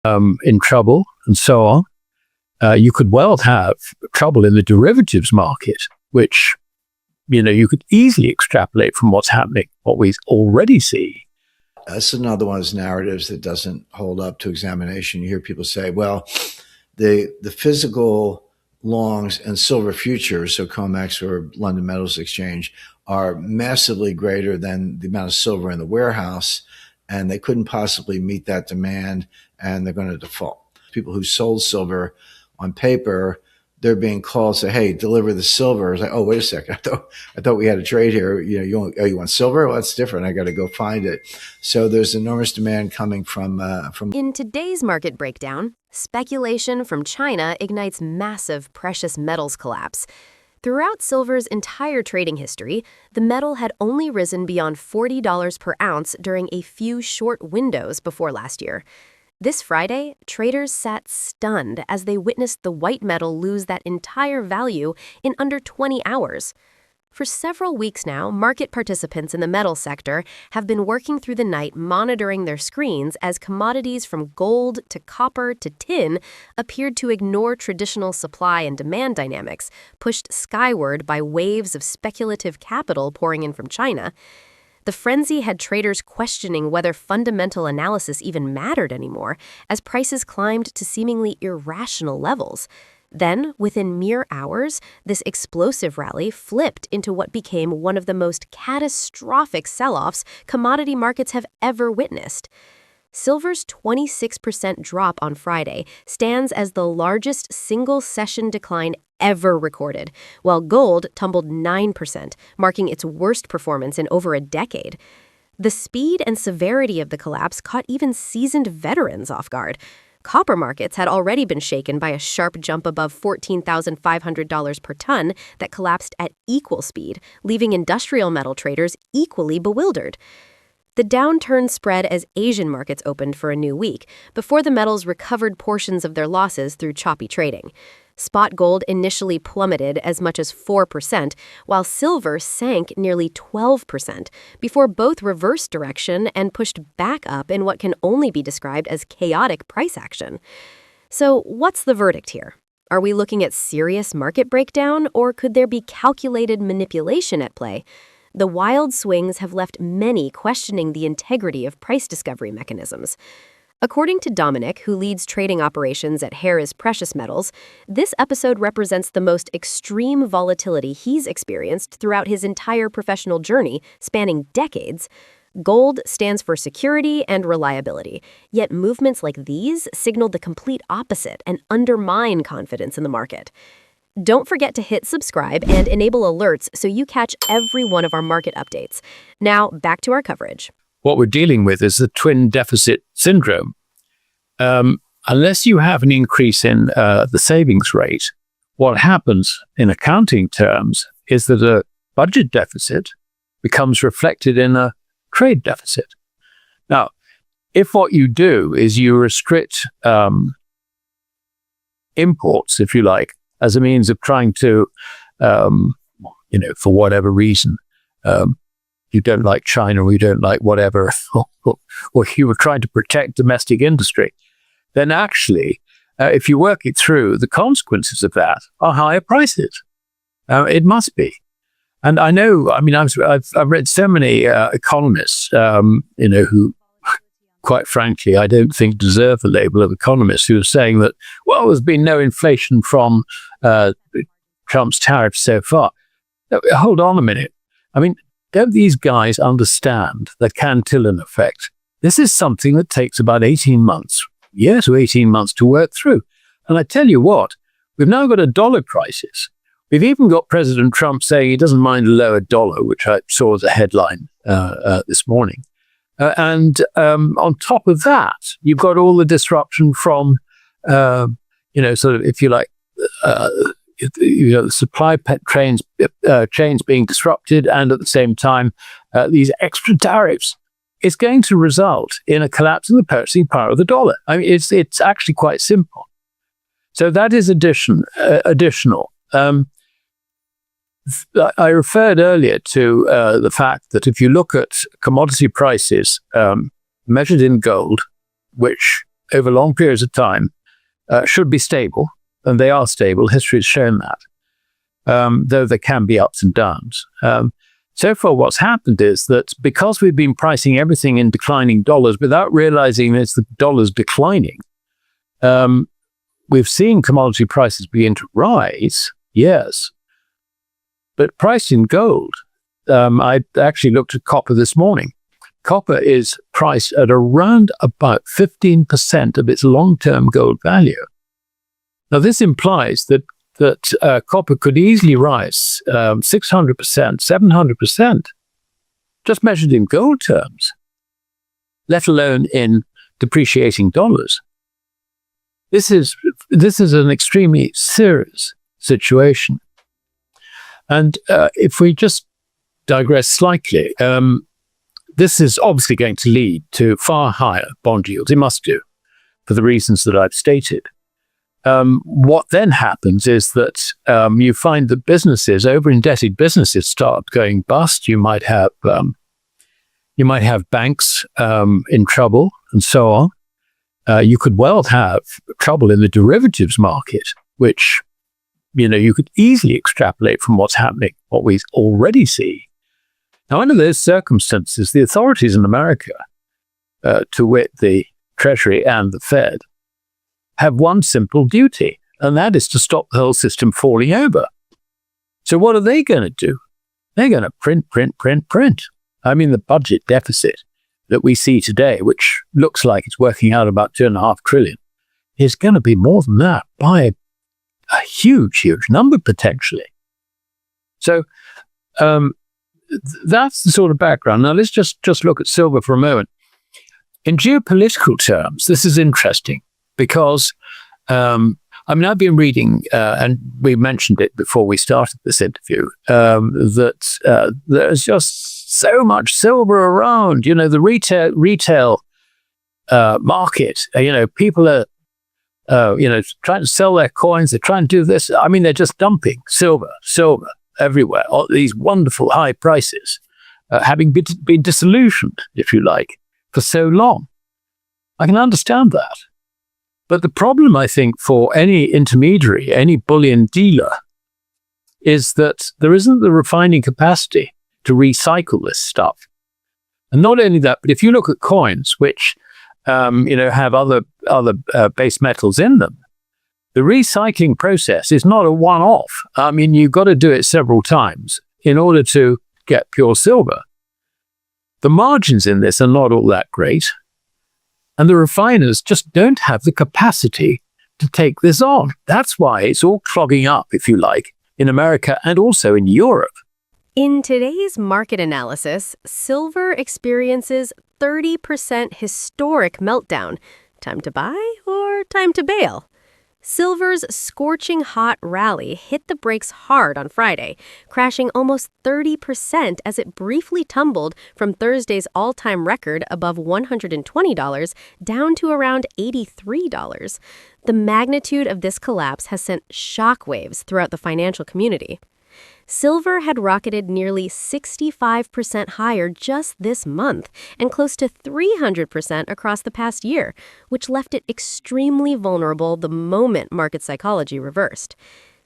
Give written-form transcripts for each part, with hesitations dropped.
in trouble and so on. You could well have trouble in the derivatives market, which, you could easily extrapolate from what's happening, what we already see. This is another one of those narratives that doesn't hold up to examination. You hear people say, well, the physical longs and silver futures, so COMEX or London Metals Exchange, are massively greater than the amount of silver in the warehouse, and they couldn't possibly meet that demand, and they're going to default. People who sold silver on paper, they're being called, say, hey, deliver the silver. It's like, oh, wait a second. I thought we had a trade here. You want silver? Well, that's different. I got to go find it. So there's enormous demand coming from. In today's market breakdown, speculation from China ignites massive precious metals collapse. Throughout silver's entire trading history, the metal had only risen beyond $40 per ounce during a few short windows before last year. This Friday, traders sat stunned as they witnessed the white metal lose that entire value in under 20 hours. For several weeks now, market participants in the metal sector have been working through the night monitoring their screens as commodities from gold to copper to tin appeared to ignore traditional supply and demand dynamics, pushed skyward by waves of speculative capital pouring in from China. The frenzy had traders questioning whether fundamental analysis even mattered anymore, as prices climbed to seemingly irrational levels. Then, within mere hours, this explosive rally flipped into what became one of the most catastrophic sell-offs commodity markets have ever witnessed. Silver's 26% drop on Friday stands as the largest single-session decline ever recorded, while gold tumbled 9%, marking its worst performance in over a decade. The speed and severity of the collapse caught even seasoned veterans off guard. Copper markets had already been shaken by a sharp jump above $14,500 per ton that collapsed at equal speed, leaving industrial metal traders equally bewildered. The downturn spread as Asian markets opened for a new week, before the metals recovered portions of their losses through choppy trading. Spot gold initially plummeted as much as 4%, while silver sank nearly 12%, before both reversed direction and pushed back up in what can only be described as chaotic price action. So, what's the verdict here? Are we looking at serious market breakdown, or could there be calculated manipulation at play? The wild swings have left many questioning the integrity of price discovery mechanisms. According to Dominic, who leads trading operations at Harris Precious Metals, this episode represents the most extreme volatility he's experienced throughout his entire professional journey, spanning decades. Gold stands for security and reliability, yet movements like these signal the complete opposite and undermine confidence in the market. Don't forget to hit subscribe and enable alerts so you catch every one of our market updates. Now, back to our coverage. What we're dealing with is the twin deficit syndrome. Unless you have an increase in the savings rate, what happens in accounting terms is that a budget deficit becomes reflected in a trade deficit. Now, if what you do is you restrict imports, if you like, as a means of trying to, for whatever reason, you don't like China or you don't like whatever, or you were trying to protect domestic industry, then actually, if you work it through, the consequences of that are higher prices. It must be. And I know, I've read so many economists, who, quite frankly, I don't think deserve the label of economists, who are saying that, well, there's been no inflation from Trump's tariffs so far. Hold on a minute. Don't these guys understand the Cantillon effect? This is something that takes about 18 months, year to 18 months to work through. And I tell you what, we've now got a dollar crisis. We've even got President Trump saying he doesn't mind a lower dollar, which I saw as a headline this morning. And on top of that, you've got all the disruption from, sort of, if you like, the supply chains being disrupted, and at the same time, these extra tariffs. It's going to result in a collapse in the purchasing power of the dollar. It's actually quite simple. So that is additional. I referred earlier to the fact that if you look at commodity prices measured in gold, which over long periods of time should be stable, and they are stable. History has shown that, though there can be ups and downs. So far, what's happened is that because we've been pricing everything in declining dollars without realizing it's the dollars declining, we've seen commodity prices begin to rise, yes, but priced in gold. I actually looked at copper this morning. Copper is priced at around about 15% of its long-term gold value. Now, this implies that copper could easily rise 600%, 700%, just measured in gold terms, let alone in depreciating dollars. This is an extremely serious situation. And if we just digress slightly, this is obviously going to lead to far higher bond yields. It must do, for the reasons that I've stated. What then happens is that you find that businesses, over-indebted businesses, start going bust. You might have banks in trouble, and so on. You could well have trouble in the derivatives market, which you could easily extrapolate from what's happening, what we already see. Now, under those circumstances, the authorities in America, to wit the Treasury and the Fed, have one simple duty, and that is to stop the whole system falling over. So what are they going to do? They're going to print. I mean, the budget deficit that we see today, which looks like it's working out about $2.5 trillion, is going to be more than that by a huge number potentially. So that's the sort of background. Now let's just look at silver for a moment. In geopolitical terms, this is interesting because I've been reading, and we mentioned it before we started this interview, that there's just so much silver around. The retail market. People are trying to sell their coins. They're trying to do this. I mean, they're just dumping silver everywhere. All these wonderful high prices, having been disillusioned, if you like, for so long. I can understand that. But the problem, I think, for any intermediary, any bullion dealer, is that there isn't the refining capacity to recycle this stuff. And not only that, but if you look at coins, which have other base metals in them, the recycling process is not a one-off. I mean, you've got to do it several times in order to get pure silver. The margins in this are not all that great. And the refiners just don't have the capacity to take this on. That's why it's all clogging up, if you like, in America and also in Europe. In today's market analysis, silver experiences 30% historic meltdown. Time to buy or time to bail? Silver's scorching hot rally hit the brakes hard on Friday, crashing almost 30% as it briefly tumbled from Thursday's all-time record above $120 down to around $83. The magnitude of this collapse has sent shockwaves throughout the financial community. Silver had rocketed nearly 65% higher just this month and close to 300% across the past year, which left it extremely vulnerable the moment market psychology reversed.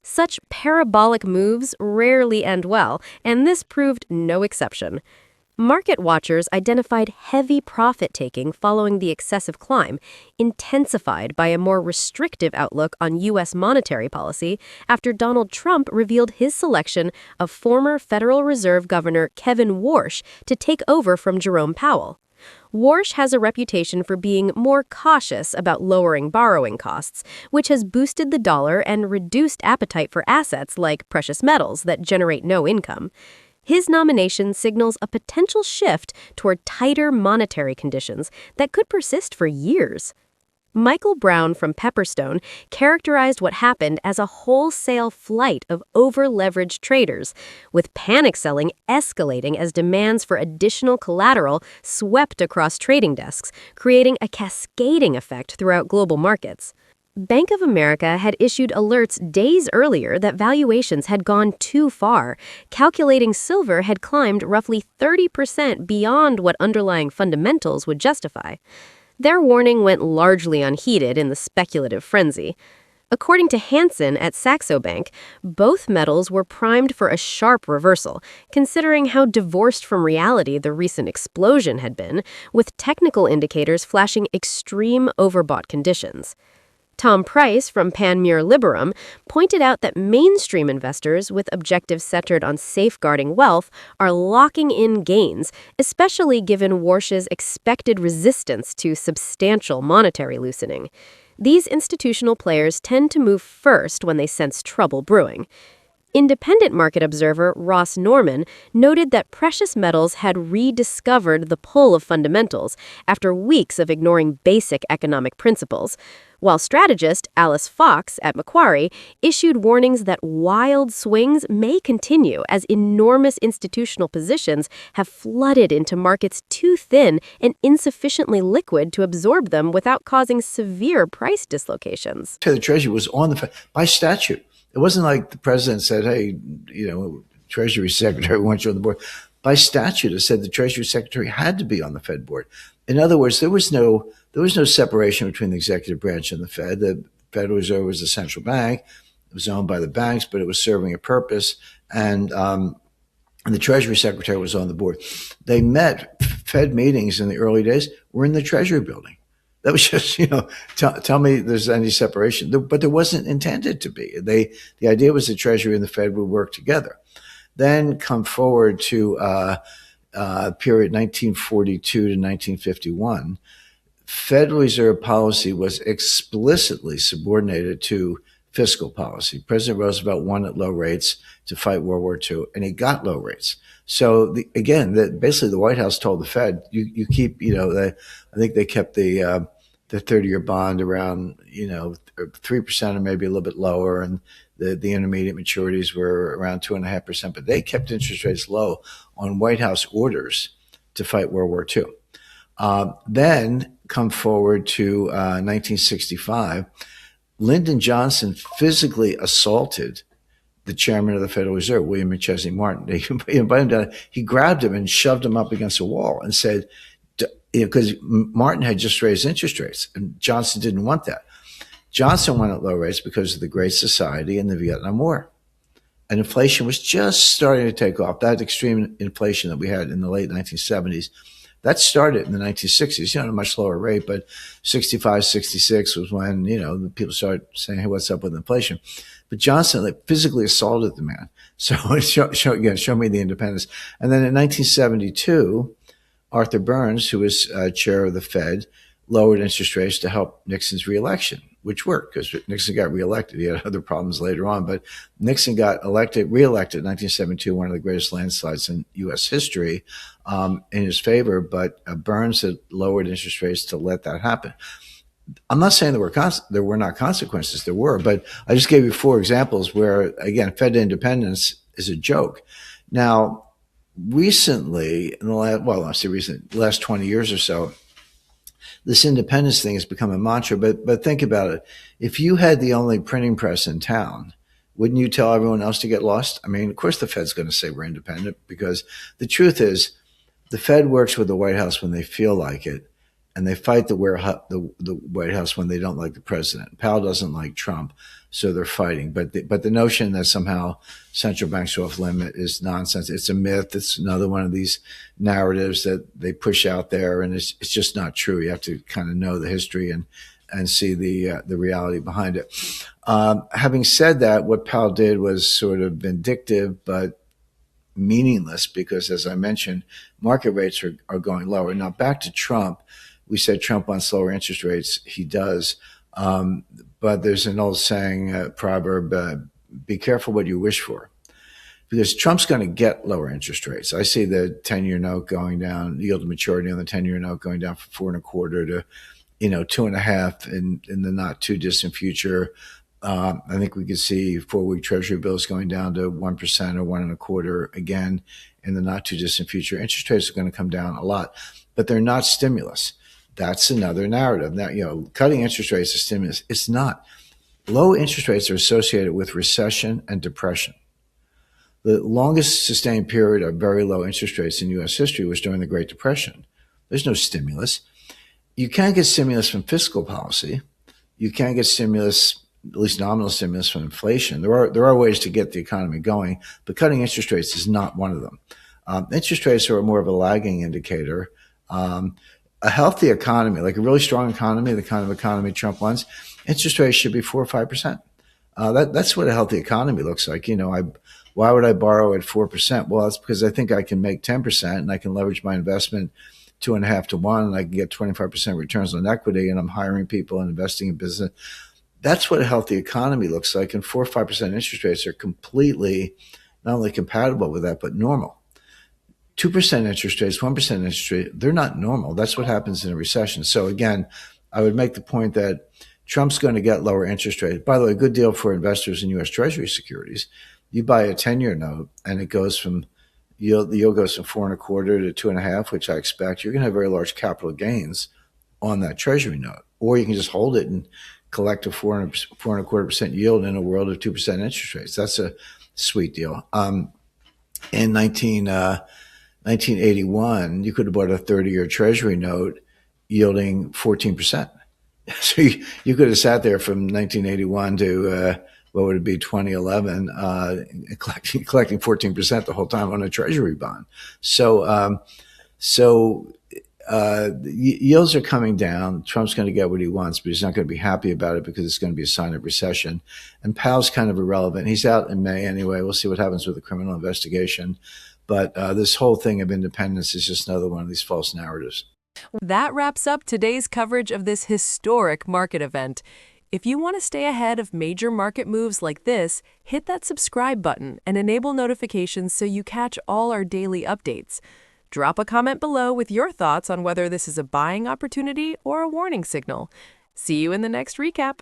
Such parabolic moves rarely end well, and this proved no exception. Market watchers identified heavy profit-taking following the excessive climb, intensified by a more restrictive outlook on U.S. monetary policy after Donald Trump revealed his selection of former Federal Reserve Governor Kevin Warsh to take over from Jerome Powell. Warsh has a reputation for being more cautious about lowering borrowing costs, which has boosted the dollar and reduced appetite for assets like precious metals that generate no income. His nomination signals a potential shift toward tighter monetary conditions that could persist for years. Michael Brown from Pepperstone characterized what happened as a wholesale flight of over-leveraged traders, with panic selling escalating as demands for additional collateral swept across trading desks, creating a cascading effect throughout global markets. Bank of America had issued alerts days earlier that valuations had gone too far, calculating silver had climbed roughly 30% beyond what underlying fundamentals would justify. Their warning went largely unheeded in the speculative frenzy. According to Hansen at Saxo Bank, both metals were primed for a sharp reversal, considering how divorced from reality the recent explosion had been, with technical indicators flashing extreme overbought conditions. Tom Price from Panmure Liberum pointed out that mainstream investors with objectives centered on safeguarding wealth are locking in gains, especially given Warsh's expected resistance to substantial monetary loosening. These institutional players tend to move first when they sense trouble brewing. Independent market observer Ross Norman noted that precious metals had rediscovered the pull of fundamentals after weeks of ignoring basic economic principles, while strategist Alice Fox at Macquarie issued warnings that wild swings may continue as enormous institutional positions have flooded into markets too thin and insufficiently liquid to absorb them without causing severe price dislocations. The Treasury was on the Fed by statute. It wasn't like the president said, hey, Treasury Secretary, we want you on the board. By statute, it said the Treasury Secretary had to be on the Fed board. In other words, there was no separation between the executive branch and the Fed. The Federal Reserve was a central bank. It was owned by the banks, but it was serving a purpose. And the Treasury Secretary was on the board. They met, Fed meetings in the early days were in the Treasury building. That was just, tell me there's any separation. But there wasn't intended to be. The idea was the Treasury and the Fed would work together. Then come forward to period 1942 to 1951. Federal Reserve policy was explicitly subordinated to fiscal policy. President Roosevelt wanted low rates to fight World War II, and he got low rates. So basically the White House told the Fed, you keep, I think they kept the 30-year bond around, 3% or maybe a little bit lower, and the intermediate maturities were around 2.5%. But they kept interest rates low on White House orders to fight World War II. Then come forward to 1965, Lyndon Johnson physically assaulted the chairman of the Federal Reserve, William McChesney Martin. He invited him down. He grabbed him and shoved him up against a wall and said, because Martin had just raised interest rates and Johnson didn't want that. Johnson wanted low rates because of the Great Society and the Vietnam War. And inflation was just starting to take off. That extreme inflation that we had in the late 1970s, that started in the 1960s, at a much lower rate, but 65, 66 was when, people started saying, hey, what's up with inflation? But Johnson physically assaulted the man. So show me the independence. And then in 1972, Arthur Burns, who was chair of the Fed, lowered interest rates to help Nixon's reelection, which worked because Nixon got reelected. He had other problems later on, but Nixon got reelected in 1972, one of the greatest landslides in U.S. history, in his favor. But Burns had lowered interest rates to let that happen. I'm not saying there were not consequences. There were, but I just gave you 4 examples where, again, Fed independence is a joke. Now, recently, in the last 20 years or so, this independence thing has become a mantra. But think about it. If you had the only printing press in town, wouldn't you tell everyone else to get lost? I mean, of course, the Fed's going to say we're independent, because the truth is the Fed works with the White House when they feel like it, and they fight the White House when they don't like the president. Powell doesn't like Trump, so they're fighting. But the notion that somehow central banks are off limit is nonsense. It's a myth. It's another one of these narratives that they push out there, and it's just not true. You have to kind of know the history and see the reality behind it. Having said that, what Powell did was sort of vindictive, but meaningless, because, as I mentioned, market rates are going lower. Now, back to Trump. We said Trump wants lower interest rates. He does. But there's an old saying, proverb, be careful what you wish for. Because Trump's going to get lower interest rates. I see the 10-year note going down, yield to maturity on the 10-year note going down from 4.25 to, 2.5 in the not too distant future. I think we could see 4-week Treasury bills going down to 1% or 1.25 again in the not too distant future. Interest rates are going to come down a lot, but they're not stimulus. That's another narrative. Now, cutting interest rates is stimulus. It's not. Low interest rates are associated with recession and depression. The longest sustained period of very low interest rates in U.S. history was during the Great Depression. There's no stimulus. You can't get stimulus from fiscal policy. You can't get stimulus, at least nominal stimulus, from inflation. There are ways to get the economy going, but cutting interest rates is not one of them. Interest rates are more of a lagging indicator. A healthy economy, like a really strong economy, the kind of economy Trump wants, interest rates should be 4 or 5%. That's what a healthy economy looks like. Why would I borrow at 4%? Well, that's because I think I can make 10% and I can leverage my investment 2.5 to 1, and I can get 25% returns on equity, and I'm hiring people and investing in business. That's what a healthy economy looks like. And 4 or 5% interest rates are completely not only compatible with that, but normal. 2% interest rates, 1% interest rate, they're not normal. That's what happens in a recession. So again, I would make the point that Trump's going to get lower interest rates. By the way, a good deal for investors in U.S. Treasury securities. You buy a 10-year note and it goes from the yield goes from 4.25 to 2.5, which I expect. You're going to have very large capital gains on that Treasury note, or you can just hold it and collect a 4.25% yield in a world of 2% interest rates. That's a sweet deal. In 1981, you could have bought a 30-year Treasury note yielding 14%. So you could have sat there from 1981 to what would it be, 2011, collecting 14% the whole time on a Treasury bond. So yields are coming down. Trump's going to get what he wants, but he's not going to be happy about it because it's going to be a sign of recession. And Powell's kind of irrelevant. He's out in May anyway. We'll see what happens with the criminal investigation. But this whole thing of independence is just another one of these false narratives. That wraps up today's coverage of this historic market event. If you want to stay ahead of major market moves like this, hit that subscribe button and enable notifications so you catch all our daily updates. Drop a comment below with your thoughts on whether this is a buying opportunity or a warning signal. See you in the next recap.